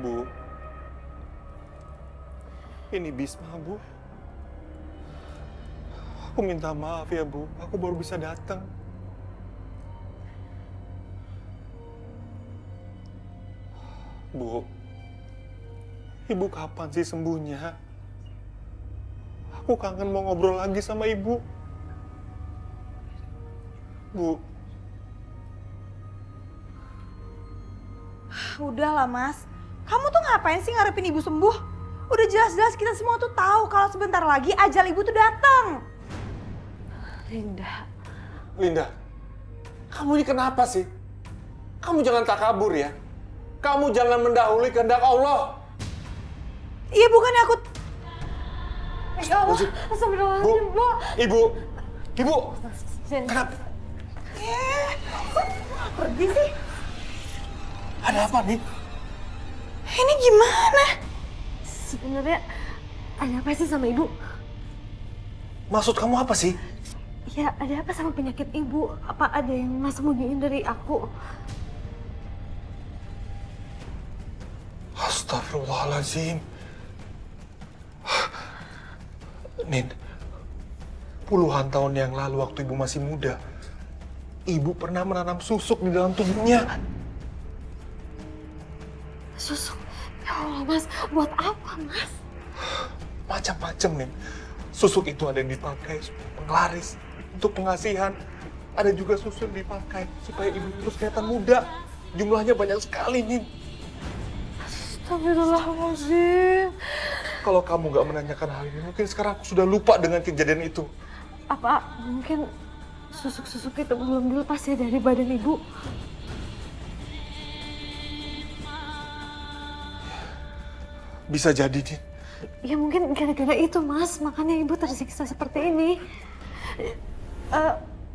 Bu, ini Bisma, Bu. Aku minta maaf ya, Bu. Aku baru bisa datang. Bu, Ibu kapan sih sembuhnya? Aku kangen mau ngobrol lagi sama Ibu. Bu. Udahlah, Mas. Kamu tuh ngapain sih ngarepin Ibu sembuh? Udah jelas-jelas kita semua tuh tahu kalau sebentar lagi ajal Ibu tuh datang. Linda, kamu ini kenapa sih? Kamu jangan takabur ya. Kamu jangan mendahului kehendak Allah. Iya, bukannya aku... Ya Allah, astagfirullahaladzim, Bu. Ibu, kenapa? Pergi sih. Ada apa nih? Ini gimana? Sebenarnya ada apa sih sama Ibu? Maksud kamu apa sih? Ya, ada apa sama penyakit Ibu? Apa ada yang Mas sembunyiin dari aku? Astagfirullahaladzim. Nin, puluhan tahun yang lalu waktu Ibu masih muda, Ibu pernah menanam susuk di dalam tubuhnya. Susuk? Ya Allah, Mas. Buat apa, Mas? Macam-macam, Nin. Susuk itu ada yang dipakai supaya penglaris, untuk pengasihan. Ada juga susu yang dipakai supaya Ibu terus kelihatan muda. Jumlahnya banyak sekali, Nin. Astagfirullahaladzim. Kalau kamu nggak menanyakan hal ini, mungkin sekarang aku sudah lupa dengan kejadian itu. Apa mungkin susuk-susuk itu belum dilepas ya dari badan Ibu? Bisa jadi, Nin. Ya mungkin gara-gara itu, Mas. Makanya Ibu tersiksa seperti ini.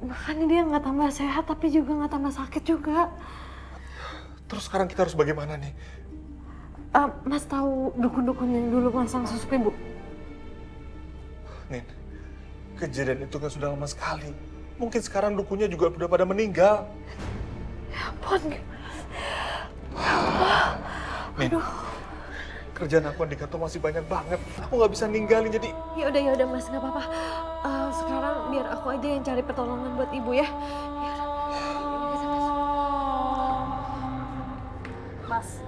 Makanya dia nggak tambah sehat, tapi juga nggak tambah sakit juga. Terus sekarang kita harus bagaimana, nih? Mas tahu dukun-dukun yang dulu masang susuk Ibu? Nin, kejadian itu kan sudah lama sekali. Mungkin sekarang dukunnya juga udah pada meninggal. Ya ampun. Nin, kerjaan aku di kantor masih banyak banget. Aku nggak bisa ninggalin, jadi... Ya udah Mas, nggak apa-apa. Sekarang biar aku aja yang cari pertolongan buat Ibu ya. Mas,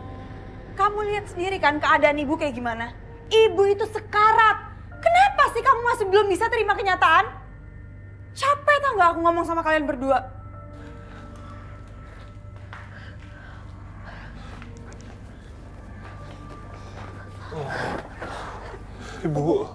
kamu lihat sendiri kan keadaan Ibu kayak gimana? Ibu itu sekarat. Kenapa sih kamu masih belum bisa terima kenyataan? Capek tau gak aku ngomong sama kalian berdua? Ibu...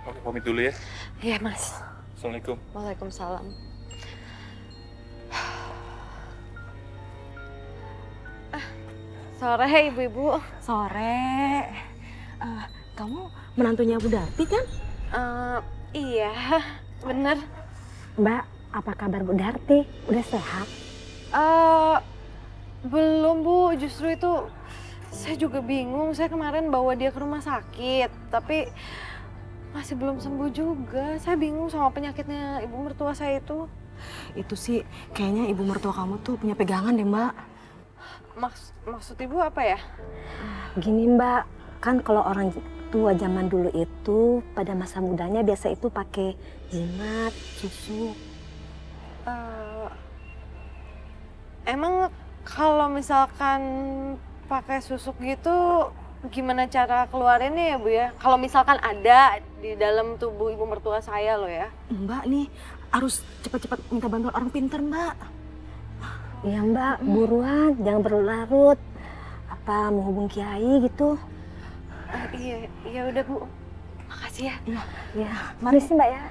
Aku pamit dulu ya. Iya, Mas. Assalamualaikum. Waalaikumsalam. Sore, Ibu-ibu. Sore. Kamu menantunya Bu Darti kan? Iya, bener. Mbak, apa kabar Bu Darti? Udah sehat? Belum, Bu. Justru itu saya juga bingung. Saya kemarin bawa dia ke rumah sakit, tapi masih belum sembuh juga. Saya bingung sama penyakitnya ibu mertua saya itu. Itu sih kayaknya ibu mertua kamu tuh punya pegangan deh, Mbak. Maksud ibu apa ya? Gini Mbak, kan kalau orang tua zaman dulu itu pada masa mudanya biasa itu pakai jimat, susu. Emang kalau misalkan pakai susuk gitu, gimana cara keluarinnya ya Bu ya? Kalau misalkan ada di dalam tubuh ibu mertua saya loh ya. Mbak nih harus cepat-cepat minta bantuan orang pintar, Mbak. Iya Mbak, buruan, jangan berlarut. Apa mau hubung kiai gitu? Iya, ya udah Bu. Makasih ya. Iya, mari sih Mbak ya.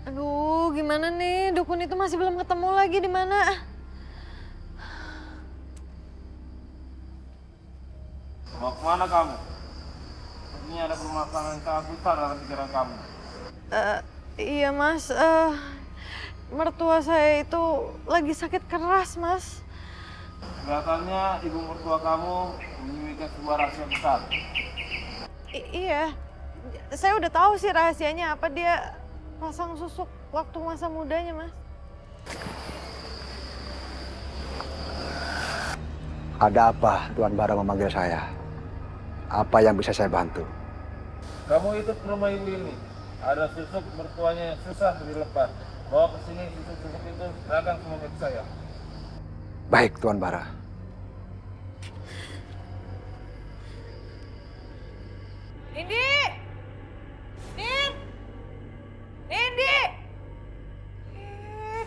Aduh, gimana nih? Dukun itu masih belum ketemu lagi di mana? Mau kemana kamu? Ini ada permasalahan kehabisan dalam pikiran kamu. Iya Mas, mertua saya itu lagi sakit keras Mas. Kelihatannya ibu mertua kamu menyembunyikan sebuah rahasia besar. Iya, saya udah tahu sih rahasianya apa, dia pasang susuk waktu masa mudanya, Mas. Ada apa Tuan Bara memanggil saya? Apa yang bisa saya bantu? Kamu ikut ke rumah ibu ini. Ada susuk mertuanya yang susah dilepas. Bawa ke sini susuk-susuk itu, serahkan semua ke saya. Baik Tuan Bara. Nindi! Nindi!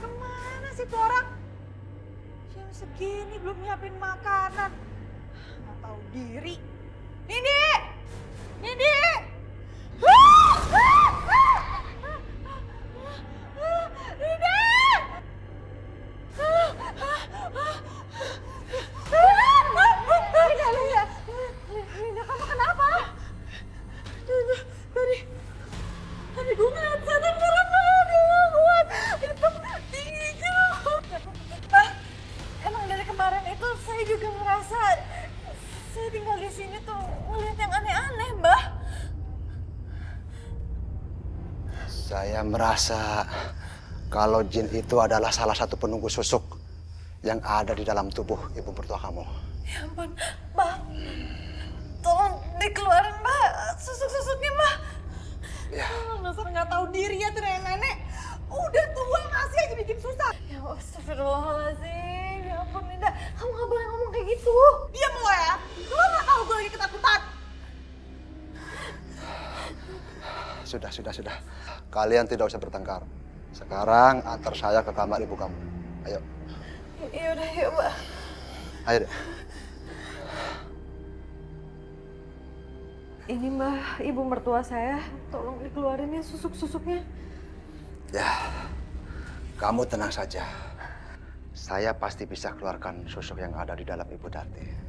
Kemana sih tuh orang? Jam segini belum nyiapin makanan. Nggak tahu diri. Nindi! Nindi! Linda, kamu kenapa? Tadi gue ngeliat setan kuat. Hitam tinggi. Bah, emang dari kemarin itu saya juga ngerasa saya tinggal di sini tuh ngeliat yang aneh-aneh, Mbah. Saya merasa kalau jin itu adalah salah satu penunggu susuk yang ada di dalam tubuh ibu mertua kamu. Ya ampun, Mbah. Tolong dikeluarin, Mbah. Susuk-susuknya, Mbah. Ya. Dasar nggak tahu diri ya tuh nenek. Udah tua masih aja bikin susah. Ya astagfirullahaladzim. Ya ampun, Linda. Kamu nggak boleh ngomong kayak gitu. Diam lo ya. Lo nggak tahu gue lagi ketakutan. Sudah. Kalian tidak usah bertengkar. Sekarang antar saya ke kamar ibu kamu. Ayo. Ya udah, yuk, Mbak. Ayo deh. Ini Mbah, ibu mertua saya, tolong dikeluarin ya susuk-susuknya. Ya, kamu tenang saja. Saya pasti bisa keluarkan susuk yang ada di dalam ibu Darti.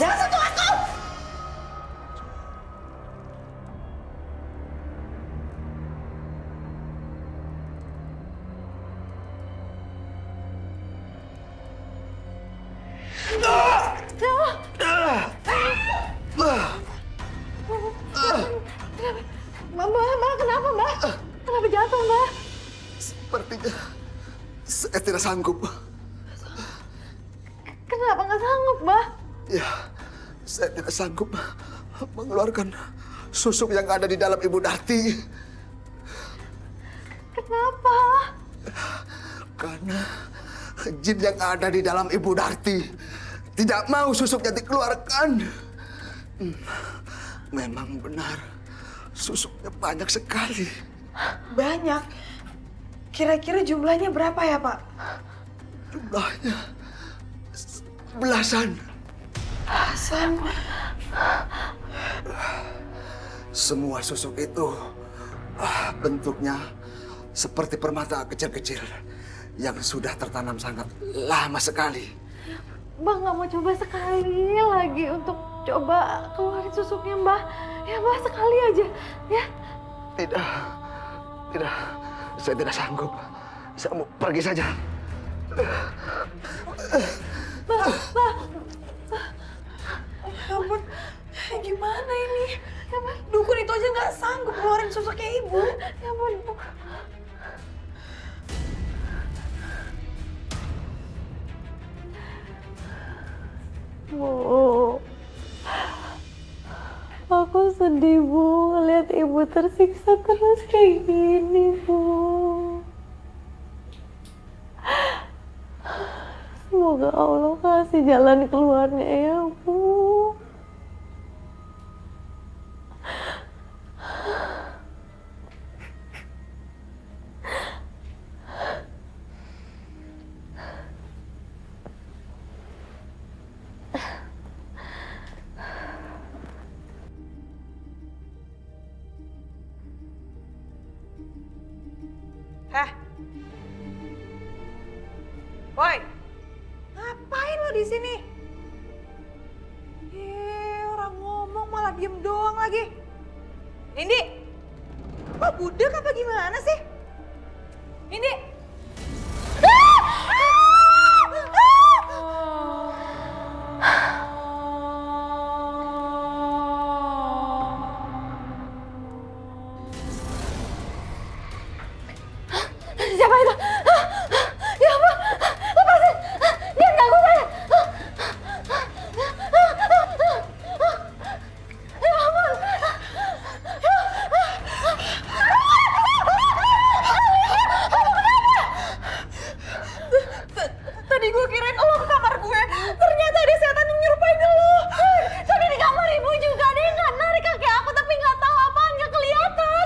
Jangan sentuh aku! Mbak, kenapa, Mbak? Kenapa jatuh, Mbak? Sepertinya saya tidak sanggup. Kenapa nggak sanggup, Mbak? Ya, saya tidak sanggup mengeluarkan susuk yang ada di dalam ibu Darti. Kenapa? Karena jin yang ada di dalam ibu Darti tidak mau susuknya dikeluarkan. Memang benar, susuknya banyak sekali. Banyak? Kira-kira jumlahnya berapa ya, Pak? Jumlahnya belasan. Hasan. Semua susuk itu bentuknya seperti permata kecil-kecil yang sudah tertanam sangat lama sekali. Mbak nggak mau coba sekali lagi untuk coba keluarin susuknya, Mbak? Ya, Mbak, sekali aja, ya? Tidak. Saya tidak sanggup. Saya mau pergi saja. Ya ampun, gimana ini? Ya ampun, dukun itu aja nggak sanggup keluarin susuknya ibu. Ya ampun, Bu. Bu, aku sedih, Bu, ngeliat ibu tersiksa terus kayak gini, Bu. Semoga Allah kasih jalan keluarnya ya, Bu. Heh. Boy, ngapain lo di sini? Orang ngomong malah diem doang lagi. Nindi, lo budek apa gimana sih? Nindi. Siapa itu? Ya ampun, lepasin! Dia ganggu saya! Ya ampun! Tadi gue kirain lo ke kamar gue, ternyata ada setan yang nyerupain lo. Tadi di kamar ibu juga ada yang nggak narik kaki aku tapi nggak tahu apaan, nggak kelihatan.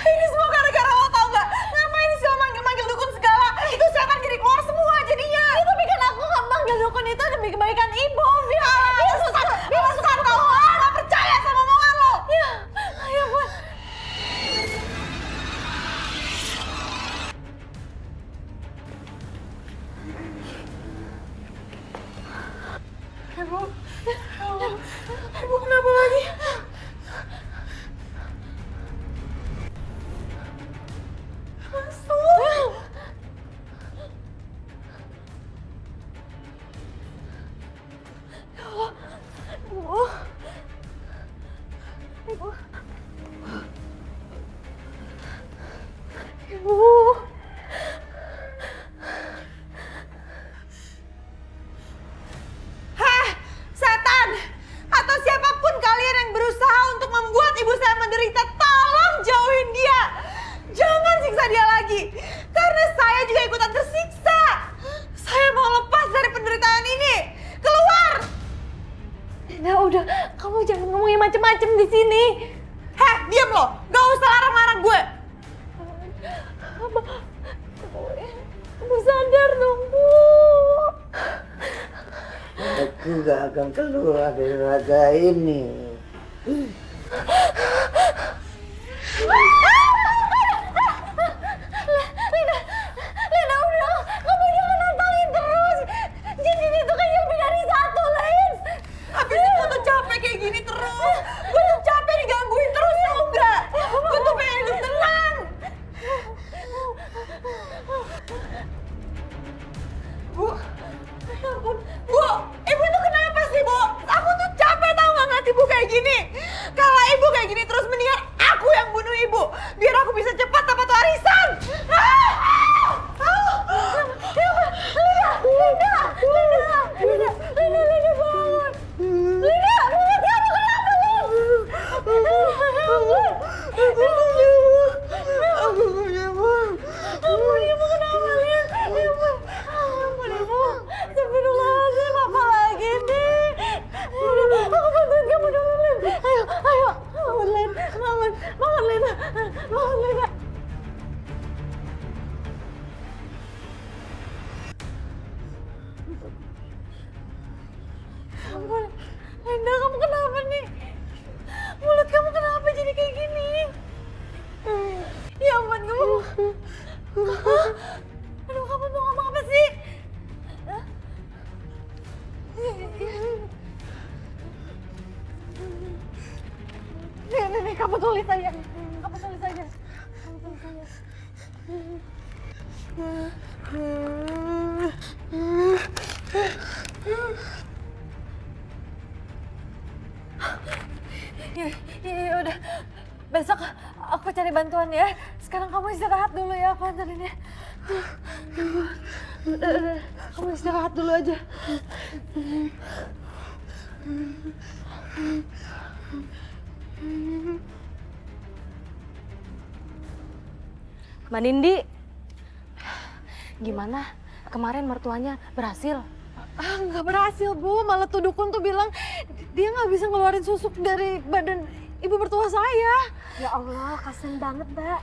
Ini semua gara-gara lo tau gak? Ngapain sih lo manggil-manggil dukun segala? Itu setan jadi keluar semua jadinya. Ya, tapi kan aku nggak manggil dukun itu demi kebaikan ibu. Biar susah tau gak percaya sama omongan lo. Ya ampun. Ibu kenapa lagi? Masuk. Hah, setan! Atau siapapun kalian yang berusaha untuk membuat ibu saya menderita, tolong jauhin dia! Jangan siksa dia lagi, karena saya juga ikutan tersiksa. Saya mau lepas dari penderitaan ini. Keluar! Nah udah, kamu jangan ngomongin macem-macem di sini. Heh, diam lo! Gak usah larang-larang gue! Bu sadar dong, Bu. Aku gak akan keluar dari raga ini. Lina udah, kamu jangan nantangin terus. Jin itu kan lebih dari satu, Lin. Habis itu tuh capek kayak gini terus. Gue tuh capek digangguin terus, tau gak? Gue tuh pengen hidup tenang. Bu, ya ampun. Bu, ibu tuh kenapa sih, Bu? Aku tuh capek tau gak ngeliat ibu kayak gini. Kalau ibu kayak gini terus, mendingan aku yang bunuh ibu. Biar aku bisa cepat dapat warisan. Linda, kamu kenapa nih? Mulut kamu kenapa jadi kayak gini? Ya ampun, kamu. Aduh, kamu mau ngomong apa sih? Nih, kamu tulis aja. Kamu tulis aja. Ya udah, besok aku cari bantuan ya. Sekarang kamu istirahat dulu ya, aku anterin ya. Udah, kamu istirahat dulu aja. Mbak Nindi, gimana? Kemarin mertuanya berhasil? Nggak berhasil, Bu. Malah tuh dukun tuh bilang dia nggak bisa ngeluarin susuk dari badan ibu mertua saya. Ya Allah, kasian banget, Mbak.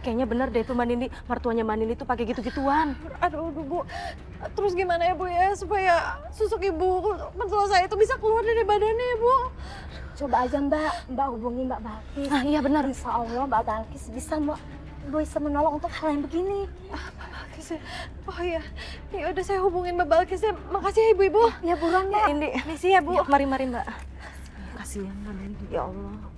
Kayaknya bener deh tuh Mbak Nindi, mertuanya Mbak Nindi tuh pakai gitu-gituan. Aduh, Bu. Terus gimana ya, Bu ya, supaya susuk ibu mertua saya itu bisa keluar dari badannya ya, Bu? Coba aja Mbak hubungi Mbak Balkis. Ah, iya benar. Insya Allah Mbak Balkis bisa bisa menolong untuk hal yang begini. Balkis ya. Oh iya. Ya udah saya hubungin Mbak Balkis ya. Makasih ya Ibu-ibu. Ya buruan Mbak. Ini misi ya Bu. Ya, mari Mbak. Kasihan Mbak. Ya Allah.